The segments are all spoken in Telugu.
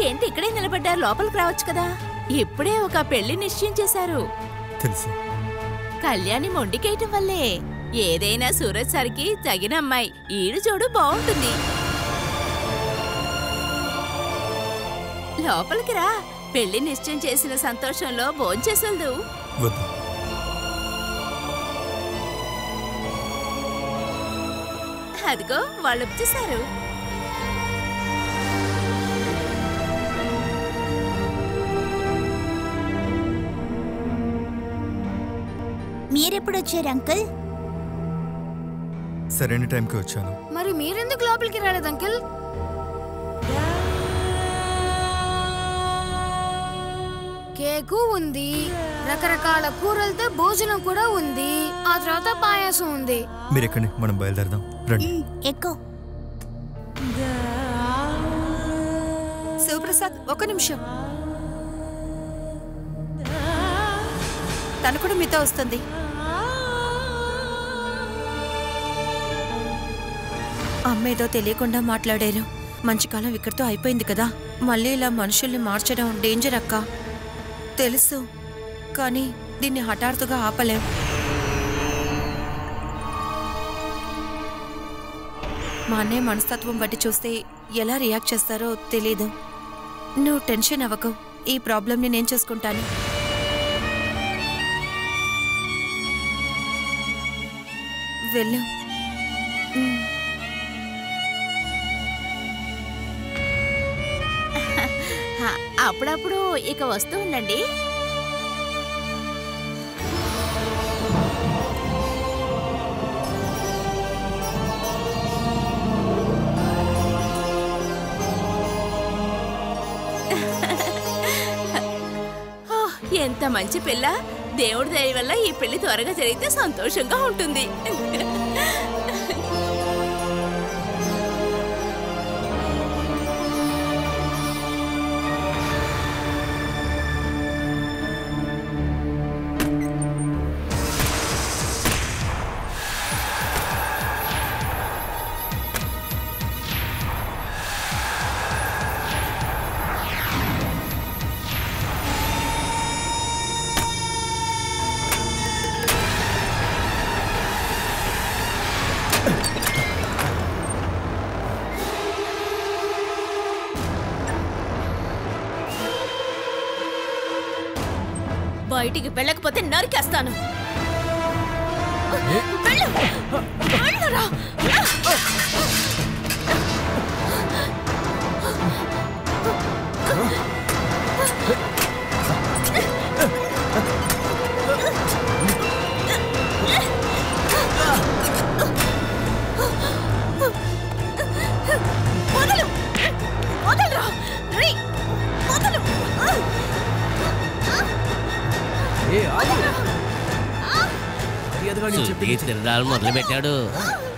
ఏంటి ఇక్కడే నిలబడ్డారు? లోపలికి రావచ్చు కదా. ఇప్పుడే ఒక పెళ్లి నిశ్చయం చేశారు. తెలుసు. కళ్యాణి మొండికేయటం వల్లే. ఏదైనా సూరజ్ సార్కి తగిన అమ్మాయి. ఈడు చూడు బాగుంటుంది. లోపలికి రా. పెళ్లి నిశ్చయం చేసిన సంతోషంలో భోంచేసెళ్దు. అదిగో వాళ్ళు వచ్చేసారు. మీరెప్పుడు వచ్చారు అంకుల్? సరైన టైంకి వచ్చాను. మరి మీరెందుకు లోపలికి రాలేదు అంకుల్? కేకు ఉంది, రకరకాల కూరలతో భోజనం కూడా ఉంది, ఆ తర్వాత పాయాసం ఉంది. మీరు ఎక్కండి, మనం బయలుదేరదాం. రండి. ఎక్కువ. శివప్రసాద్, ఒక నిమిషం. తను కూడా మీతో వస్తుంది. అమ్మేదో తెలియకుండా మాట్లాడారు. మంచి కాలం ఇక్కడితో అయిపోయింది కదా. మళ్ళీ ఇలా మనుషుల్ని మార్చడం డేంజర్ అక్క. తెలుసు, కానీ దీన్ని హఠాత్తుగా ఆపలేం. మా అన్నయ్య మనస్తత్వం బట్టి చూస్తే ఎలా రియాక్ట్ చేస్తారో తెలీదు. నువ్వు టెన్షన్ అవ్వకు, ఈ ప్రాబ్లంని నేను చూసుకుంటాను. వెళ్ళు. అప్పుడప్పుడు ఇక వస్తూ ఉండండి. ఎంత మంచి పిల్ల. దేవుడి దయ వల్ల ఈ పెళ్లి త్వరగా జరిగితే సంతోషంగా ఉంటుంది. బయటికి వెళ్ళకపోతే నరికేస్తాను. తిరగాలు మొదలు పెట్టాడు.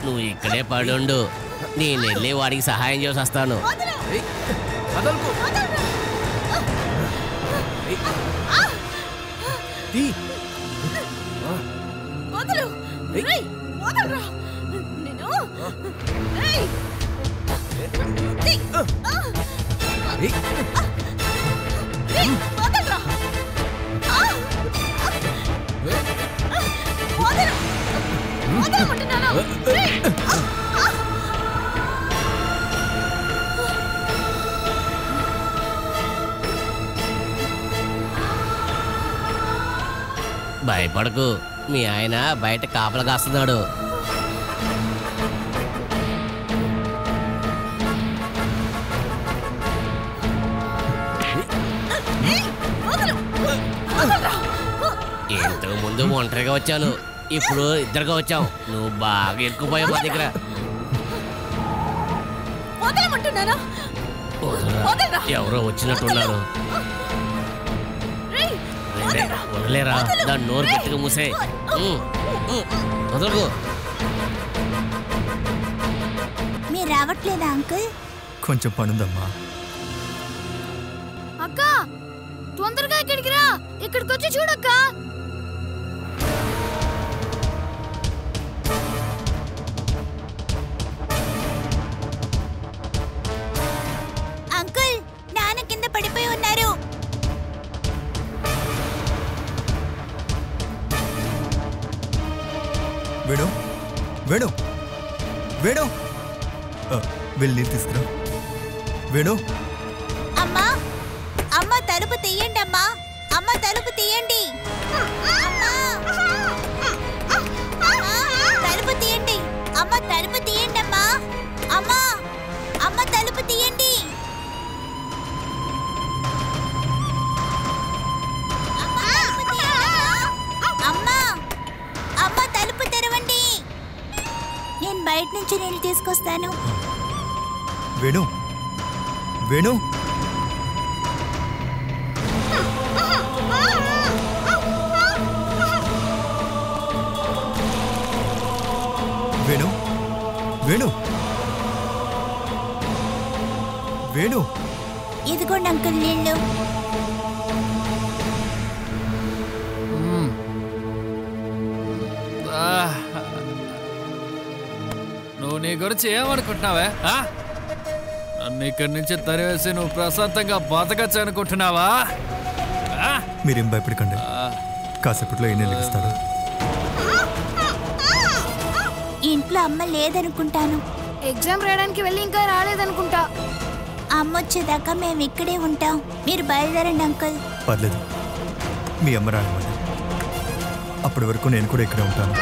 నువ్వు ఇక్కడే పడుండు, నేను వెళ్ళి వాడికి సహాయం చేసి వస్తాను. భయపడకు, మీ ఆయన బయట కాపలా కాస్తున్నాడు. ఇంతకు ముందు ఒంటరిగా వచ్చాను, ఇప్పుడు ఇద్దరుగా వచ్చావు. నువ్వు బాగా ఎక్కుపోయావు మా దగ్గర. ఎవరో వచ్చినట్టున్నారు. వదిలేరా, దాన్ని నోరు గట్టిగా మూసే. వదలకు. మీరు రావట్లేదా అంకుల్? కొంచెం పనుందమ్మా. అక్క, తొందరగా ఇక్కడికి రా. ఇక్కడికి వచ్చి చూడక్క. అంకుల్, నాన్న కింద వేణు వేణు వేణు వెళ్ళి నీళ్ళు తీసుకురా. వేణు అమ్మా అమ్మ తలుపు తీయండి అమ్మా. అమ్మ తలుపు తీయండి. అమ్మా తలుపు తీయండి. అమ్మ తలుపు తీయండి అమ్మా. అమ్మా అమ్మ తలుపు తీయండి. అమ్మా అమ్మ తలుపు తెరవండి. నేను బయట నుంచి నీళ్ళు తీసుకొస్తాను. వేణు వేణు వేణు వేణు వేణు ఇదిగోండి అంకుల్ నీళ్ళు. నువ్వు నీ గురించి ఏమనుకుంటున్నావే? నన్ను ఇక్కడి నుంచి తరివేసి నువ్వు ప్రశాంతంగా బతకచ్చు అనుకుంటున్నావా? మీరేం భయపడకండి, కాసేపట్లో ఈయన లెగిస్తాడు. ఇంట్లో అమ్మ లేదనుకుంటాను. ఎగ్జామ్ రాయడానికి వెళ్ళి ఇంకా రాలేదనుకుంటా. అమ్మ వచ్చేదాకా మేము ఇక్కడే ఉంటాం. మీరు బయలుదేరండి అంకుల్. పర్లేదు, మీ అమ్మ రానివ్వండి. అప్పటి వరకు నేను కూడా ఇక్కడే ఉంటాను.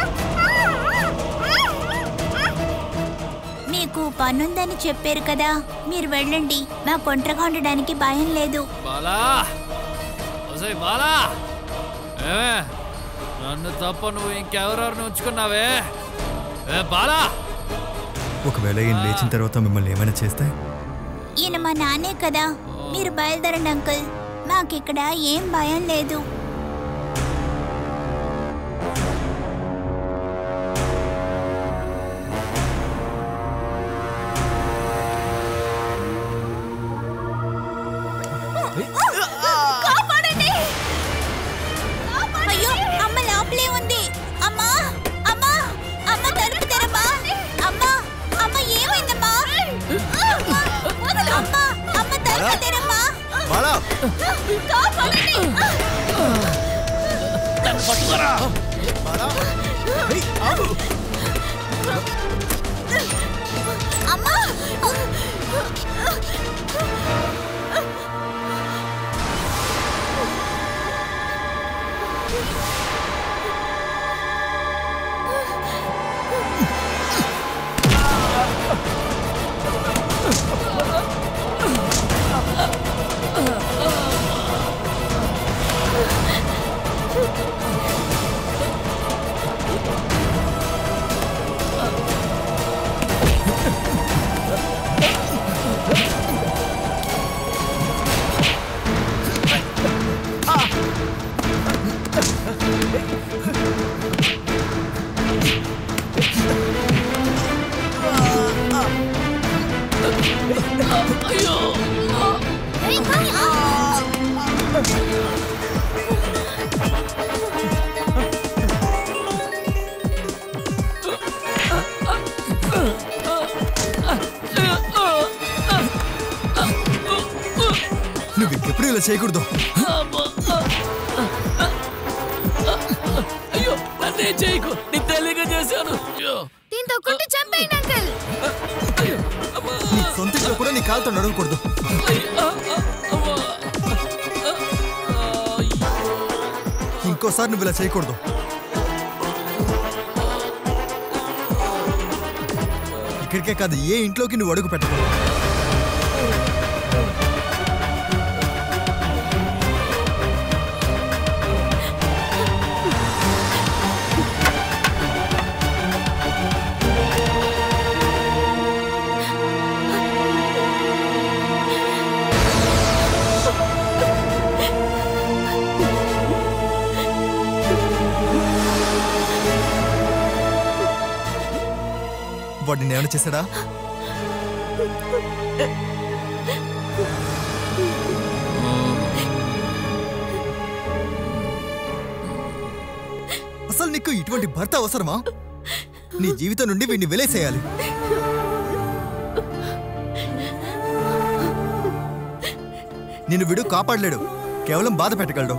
మీకు పనుందని చెప్పారు కదా, మీరు వెళ్ళండి. నాకు ఒంటరిగా ఉండడానికి భయం లేదు. నన్ను తప్ప నువ్వు ఇంకెవరెవరిని ఉంచుకున్నావే బాలా? ఒకవేళ ఈయన లేచిన తర్వాత మిమ్మల్ని ఏమైనా చేస్తే? ఈయన మా నాన్నే కదా. మీరు బయలుదేరండి అంకుల్. మాకిక్కడ ఏం భయం లేదు. అయ్యో అమ్మ లోపలే ఉంది. అమ్మా అమ్మా అమ్మ తలుపు తెరమ్మా. అమ్మా అమ్మ ఏమైందమ్మా? అమ్మా అమ్మ తలుపు తెరమ్మా. అమ్మా నువ్వు ఇంకెప్పుడు ఇలా చేయకూడదు. అయ్యో నన్నే చేయకు, నీకు తెలియక చేశాను. దీంతో కొట్టి చంపేయండి అంకుల్. నీ సొంత ఇంట్లో కూడా నీ కాలుతో నడవకూడదు. ఇంకోసారి నువ్వు ఇలా చేయకూడదు. ఇక్కడికే కాదు, ఏ ఇంట్లోకి నువ్వు అడుగు పెట్టకూడదు. వాడిని ఏమైనా చేశాడా? అసలు నీకు ఇటువంటి భర్త అవసరమా? నీ జీవితం నుండి వీడిని వెలేసేయాలి. నిన్ను వీడు కాపాడలేడు, కేవలం బాధ పెట్టగలడు.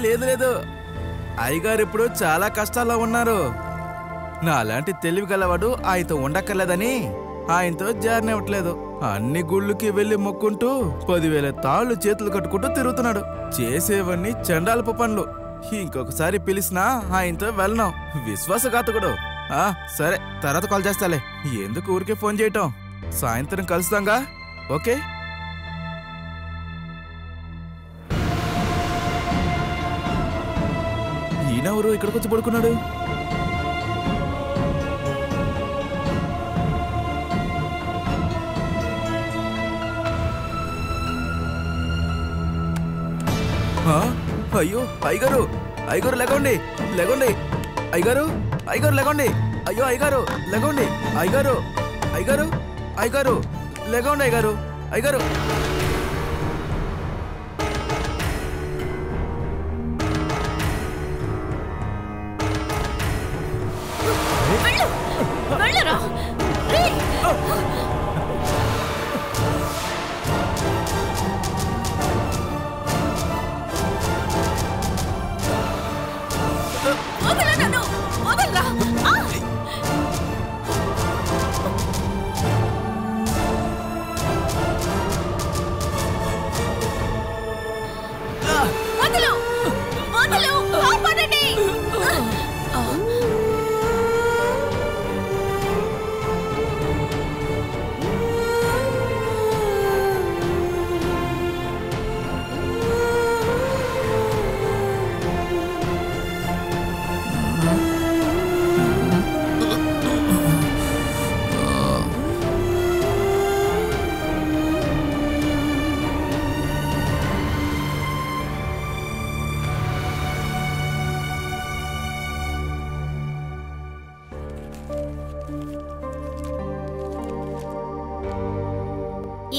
లేదు లేదు, అయ్యగారు ఇప్పుడు చాలా కష్టాల్లో ఉన్నారు. నాలాంటి తెలివి గలవాడు ఆయనతో ఉండక్కర్లేదని ఆయనతో జారనివ్వట్లేదు. అన్ని గుళ్ళకి వెళ్ళి మొక్కుంటూ 10,000 తాళ్ళు చేతులు కట్టుకుంటూ తిరుగుతున్నాడు. చేసేవన్నీ చండాలపు పనులు. ఇంకొకసారి పిలిచినా ఆయనతో వెళ్ళను. విశ్వాసఘాతకుడు. సరే, తర్వాత కాల్ చేస్తాలే. ఎందుకు ఊరికే ఫోన్ చేయటం? సాయంత్రం కలుస్తాంగా. ఓకే. ఈయనెవరు ఇక్కడికి వచ్చి పడుకున్నాడు? అయ్యో అయ్యగారు, అయ్యగారు లేకండి, లేకండి. అయ్యగారు, అయ్యగారు లేకండి. అయ్యో అయ్యగారు లేకండి. అయ్యగారు, అయ్యగారు, అయ్యగారు లేకండి. అయ్యగారు, అయ్యగారు.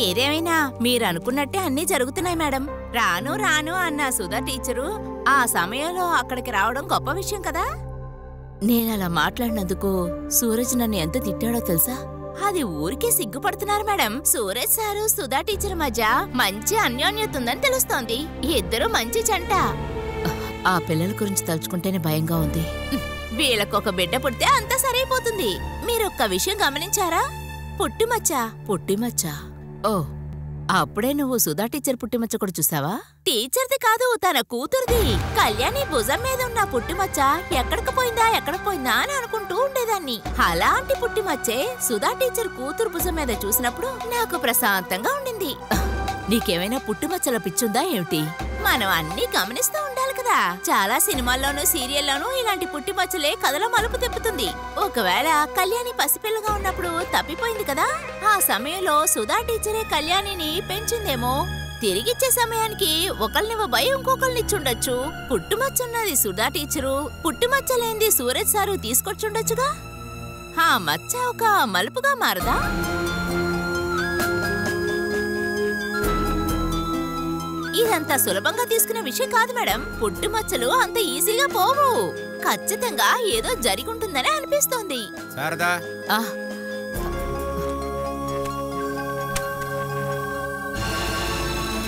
ఏదేమైనా మీరనుకున్నట్టే అన్నీ జరుగుతున్నాయి మేడం. రాను రాను అన్న సుధా టీచరు ఆ సమయంలో అక్కడికి రావడం గొప్ప విషయం కదా. నేనలా మాట్లాడినందుకు సూరజ్ నన్ను ఎంత తిట్టాడో తెలుసా? అది ఊరికే సిగ్గుపడుతున్నారు madam. Suraj sir Sudha teacher మధ్య మంచి అన్యోన్యత ఉందని తెలుస్తోంది. ఇద్దరు మంచి జంట. ఆ పిల్లల గురించి తలుచుకుంటేనే భయంగా ఉంది. వీళ్ళకొక బిడ్డ పుడితే అంతా సరైపోతుంది. మీరొక్క విషయం గమనించారా? పుట్టిమచ్చ. ఓ, అప్పుడే నువ్వు సుధా టీచర్ పుట్టిమచ్చ కూడా చూసావా? టీచర్ది కాదు, తన కూతురుది. కళ్యాణి భుజం మీద ఉన్న పుట్టిమచ్చ ఎక్కడికి పోయిందా అని అనుకుంటూ ఉండేదాన్ని. అలాంటి పుట్టిమచ్చే సుధా టీచర్ కూతురు భుజం మీద చూసినప్పుడు నాకు ప్రశాంతంగా ఉండింది. నీకేమైనా పుట్టిమచ్చల పిచ్చుందా ఏమిటి? మనం అన్నీ గమనిస్తూ ఉండాలి కదా. చాలా సినిమాల్లోనూ సీరియల్లోనూ ఇలాంటి పుట్టిమచ్చలే కథలో మలుపు తిప్పుతుంది. ఒకవేళ కళ్యాణి పసిపిల్లగా ఉన్నప్పుడు తప్పిపోయింది కదా, ఆ సమయంలో సుధా టీచరే కళ్యాణిని పెంచిందేమో. తిరిగిచ్చే సమయానికి ఒకళ్ళని భయం ఇంకొకళ్ళనిచ్చుండొచ్చు. పుట్టుమచ్చున్నది సుధా టీచరు, పుట్టుమచ్చలేంది సూరజ్ సారు తీసుకొచ్చుండొచ్చుగా. ఆ మచ్చ ఒక మలుపుగా మారదా? ఇదంతా సులభంగా తీసుకునే విషయం కాదు మేడం. పుట్టుమచ్చలు అంత ఈజీగా పోవు. ఖచ్చితంగా ఏదో జరిగుంటుందని అనిపిస్తోంది. శారదా,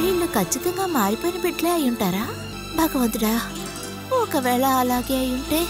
వీళ్ళు ఖచ్చితంగా మారిపోయిన బిడ్డలే అయి ఉంటారా? భగవంతుడా, ఒకవేళ అలాగే అయి ఉంటే.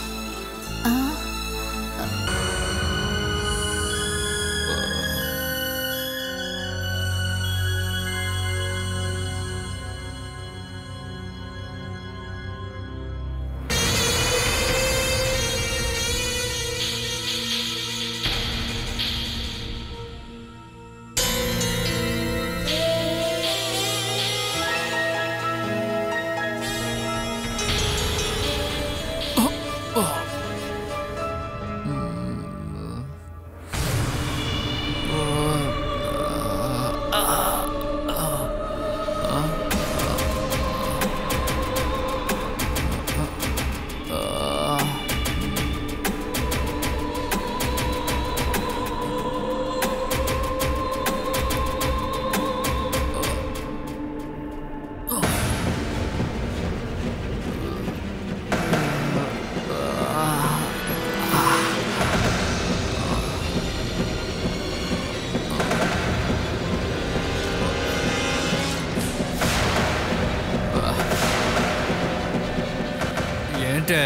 ఏంటే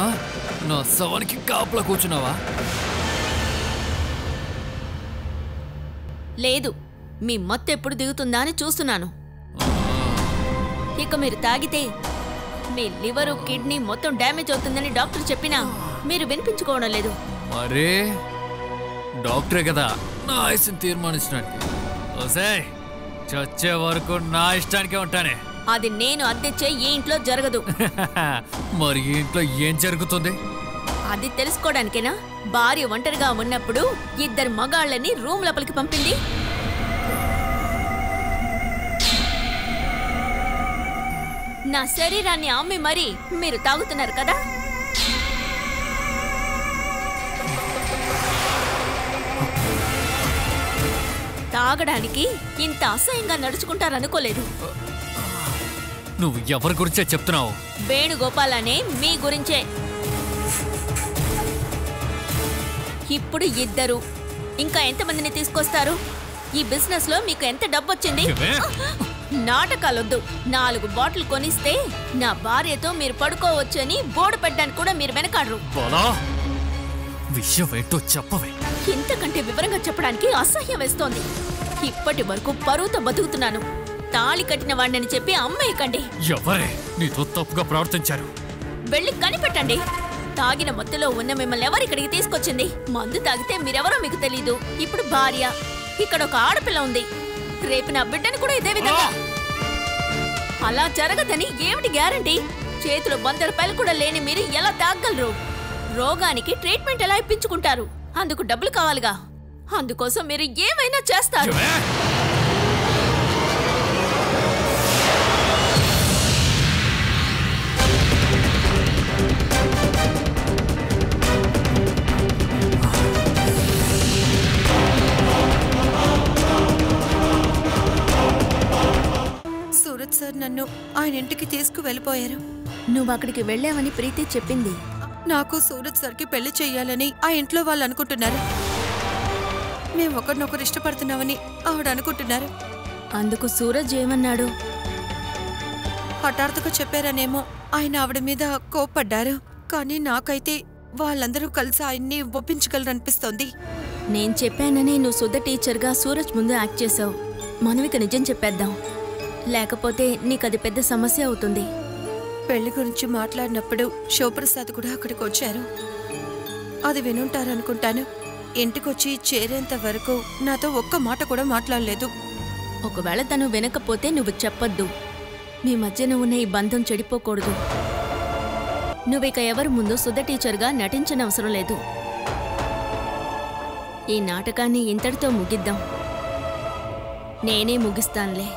ఆ? నా శవానికి కాపలా కూర్చున్నావా? లేదు, మీ మత్తు ఎప్పుడు దిగుతుందా అని చూస్తున్నాను. ఇక మీరు తాగితే మీ లివరు కిడ్నీ మొత్తం డ్యామేజ్ అవుతుందని డాక్టర్ చెప్పినా మీరు వినిపించుకోవడం లేదు. మరే డాక్టరే కదా నా ఆయుష్ని తీర్మానించినట్టు. ఓసేయ్, చచ్చే వరకు నా ఇష్టానికే ఉంటానే. అది నేను అద్దెచ్చే ఈ ఇంట్లో జరగదు. మరి ఈ ఇంట్లో ఏం జరుగుతుంది? అది తెలుసుకోవడానికేనా భార్య ఒంటరిగా ఉన్నప్పుడు ఇద్దరు మగాళ్ళని రూమ్ లోపలికి పంపింది? నా శరీరాన్ని అమ్మి మరీ మీరు తాగుతున్నారు కదా? తాగడానికి ఇంత అసహ్యంగా నడుచుకుంటారనుకోలేదు. నువ్వు ఎవరి గురించే చెప్తున్నావు? వేణుగోపాల్ అనే మీ గురించే. ఇప్పుడు ఇద్దరు, ఇంకా ఎంతమందిని తీసుకొస్తారు? ఈ బిజినెస్ లో మీకు ఎంత డబ్బు వచ్చింది? నాటకాలొద్దు. 4 బాటిల్ కొనిస్తే నా భార్యతో మీరు పడుకోవచ్చని బోర్డు పెట్టడానికి కూడా మీరు వెనకాడరు. విషయం ఏంటో చెప్పవే. ఇంతకంటే వివరంగా చెప్పడానికి అసహ్యం వేస్తోంది. ఇప్పటి వరకు పరువుతో బతుకుతున్నాను. తాళి కట్టిన వాడిని చెప్పి అమ్మేయకండి. ఎవరే నీతో తప్పుగా ప్రవర్తించారు? వెళ్ళి కనిపెట్టండి. తాగిన మత్తులో ఉన్న మిమ్మల్ని ఎవరిక్కడికి తీసుకొచ్చింది? మందు తాగితే మీరెవరో మీకు తెలీదు. ఇప్పుడు భార్య, ఇక్కడ ఒక ఆడపిల్ల ఉంది. రేపు నా బిడ్డను కూడా ఇదే విధంగా. అలా జరగదని ఏమిటి గ్యారంటీ? చేతిలో 100 రూపాయలు కూడా లేని మీరు ఎలా తాగలరు? రోగానికి ట్రీట్మెంట్ ఎలా ఇప్పించుకుంటారు? అందుకు డబ్బులు కావాలిగా. అందుకోసం మీరు ఏమైనా చేస్తారు. సూరజ్ సార్ నన్ను ఆయన ఇంటికి తీసుకువెళ్ళిపోయారు. నువ్వు అక్కడికి వెళ్ళావని ప్రీతి చెప్పింది. నాకు సూరజ్ సార్కి పెళ్లి చెయ్యాలని ఆ ఇంట్లో వాళ్ళు అనుకుంటున్నారు. మేము ఒకరినొకరు ఇష్టపడుతున్నామని ఆవిడ అనుకుంటున్నారు. అందుకు సూరజ్ ఏమన్నాడు? హఠాత్తుగా చెప్పారనేమో ఆయన ఆవిడ మీద కోప్పడ్డారు. కానీ నాకైతే వాళ్ళందరూ కలిసి ఆయన్ని ఒప్పించగలరనిపిస్తోంది. నేను చెప్పానని నువ్వు సుధ టీచర్గా సూరజ్ ముందు యాక్ట్ చేసావు. మనమిక నిజం చెప్పేద్దాం, లేకపోతే నీకది పెద్ద సమస్య అవుతుంది. పెళ్లి గురించి మాట్లాడినప్పుడు శివప్రసాద్ కూడా అక్కడికి వచ్చారు. అది వినుంటారనుకుంటాను. ఇంటికొచ్చి చేరేంత వరకు నాతో ఒక్క మాట కూడా మాట్లాడలేదు. ఒకవేళ తను వినకపోతే నువ్వు చెప్పొద్దు. మీ మధ్యన ఉన్న ఈ బంధం చెడిపోకూడదు. నువ్విక ఎవరి ముందు సుధ టీచర్గా నటించనవసరం లేదు. ఈ నాటకాన్ని ఇంతటితో ముగిద్దాం. నేనే ముగిస్తానులే.